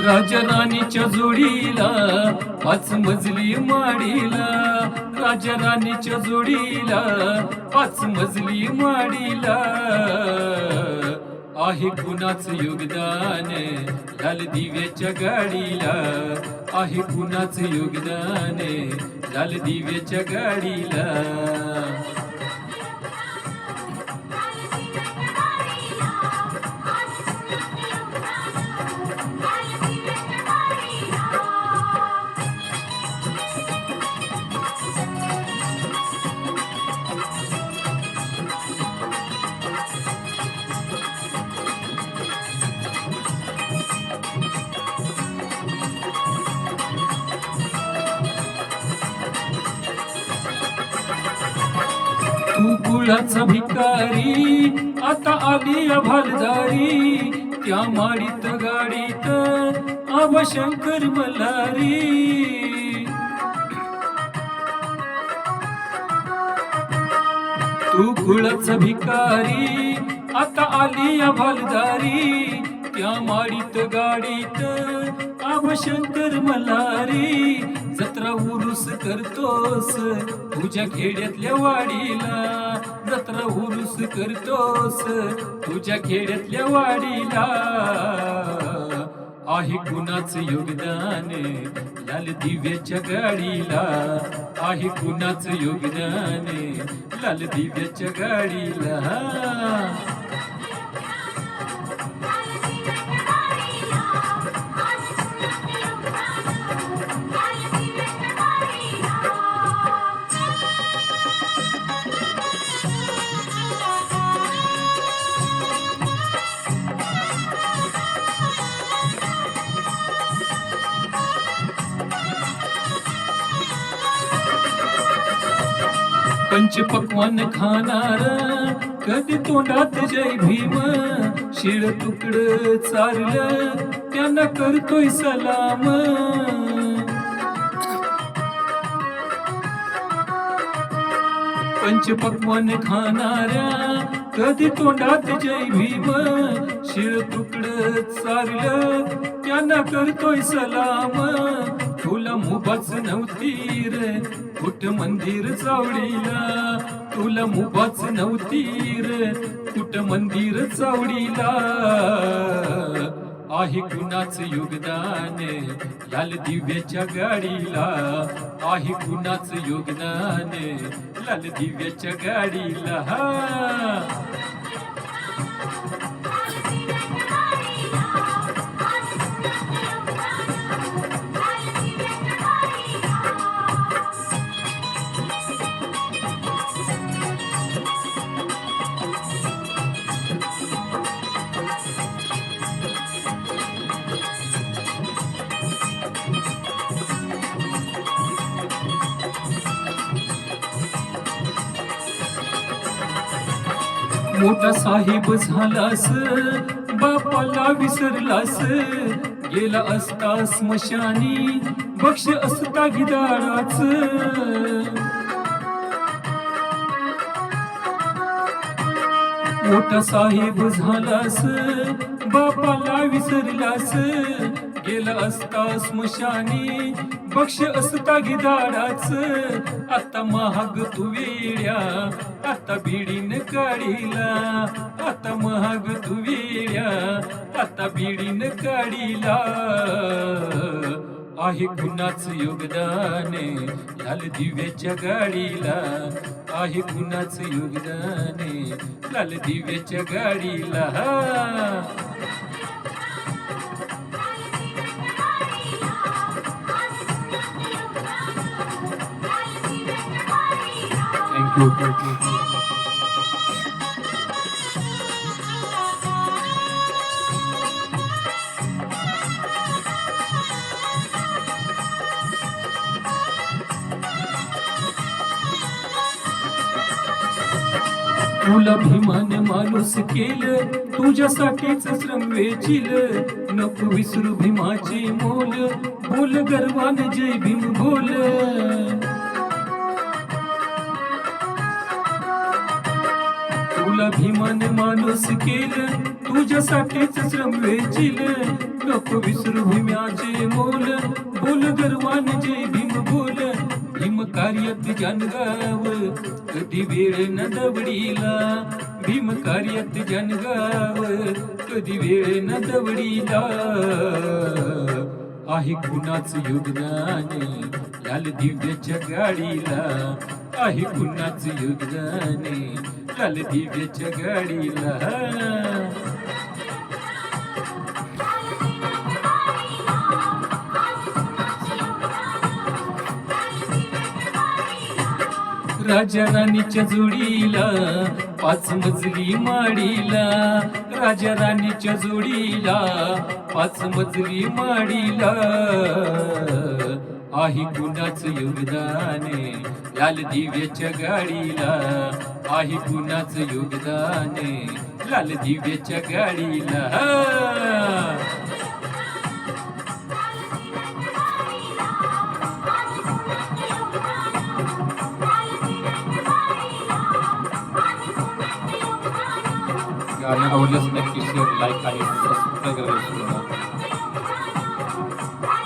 राजराणीच्या जोडीला पाच मजली माडीला, राजराणीच्या जोडीला पाच मजली माडीला आहे कुणाचं योगदान लाल दिव्याच्या गाडीला, आहे कुणाचं योगदान लाल दिव्याच्या गाडीला. तू कुळाचा भिकारी आता आली भालदारी, त्या माडीत गाडीत आबा शंकर मल्हारी. तू कुळाचा भिकारी आता आली भालदारी, त्या माडीत गाडीत आबा शंकर मल्हारी. जत्रा उरूस करतोस तुझ्या खेड्यातल्या वाडीला, जत्रा उरूस करतोस तुझ्या खेड्यातल्या वाडीला. आहे कुणाचं योगदान लाल दिव्याच्या गाडीला, आहे कुणाचं योगदान लाल दिव्याच्या गाडीला. पंचपक्वान खाणार कधी तोंडात जय भीम, शिळ तुकड चारलं त्यांना करतोय सलाम. पंचपक्वान खाणाऱ्या कधी तोंडात जय भीम, शिळ तुकड चारलं त्यांना करतोय सलाम. तुला मुबाच नव्हती रे कुठ मंदिर चावडीला, तुला मुबाच नव्हती रे कुठ मंदिर चावडीला. आहे कुणाचं योगदान लाल दिव्याच्या गाडीला, आहे कुणाचं योगदान लाल दिव्याच्या गाडीला. मोठा साहेब झालास बापाला विसरलास, गेला असता स्मशानी बक्ष असता गिदाडाच. मोठा साहेब झालास बापाला विसरलास, गेला असता स्मशानी बक्ष असता गिदाडाच. आता महाग तू वेड्या आता बिडीन काढीला, आता महाग तू वेड्या आता बिडीन काढीला. आहे कुणाचं योगदान लाल दिव्याच्या गाडीला, आहे कुणाचं योगदान लाल दिव्याच्या गाडीला. थँक्यू. तुला भीमान माणूस केलं तुझ्यासाठीच श्रम वेचील, नको विसरू भीमाचे मोल, बोल गर्वान जय भीम बोल. तुला भीमान माणूस केलं तुझ्यासाठीच श्रम वेचील, नको विसरू भीम्याचे मोल, बोल गर्वान जय भीम बोल. भीम कार्यात जानगाव, कधी वेळ न दवडीला. भीम कार्यात जानगाव, कधी वेळ न दवडीला. आहे कुणाच योगदान लाल दिव्याच्या गाडीला. आहे कुणाच योगदान लाल दिव्याच्या गाडीला. राजा राणीच्या जोडीला 5 मजली माडीला. राजा राणीच्या जोडीला 5 मजली माडीला. आहे कुणाच योगदान लाल दिव्याच्या गाडीला. आहे कुणाच योगदान लाल दिव्याच्या गाडीला. गाणं आवडल्यास नक्की शेअर, लाईक आणि सबस्क्राईब करायला विसरू नका.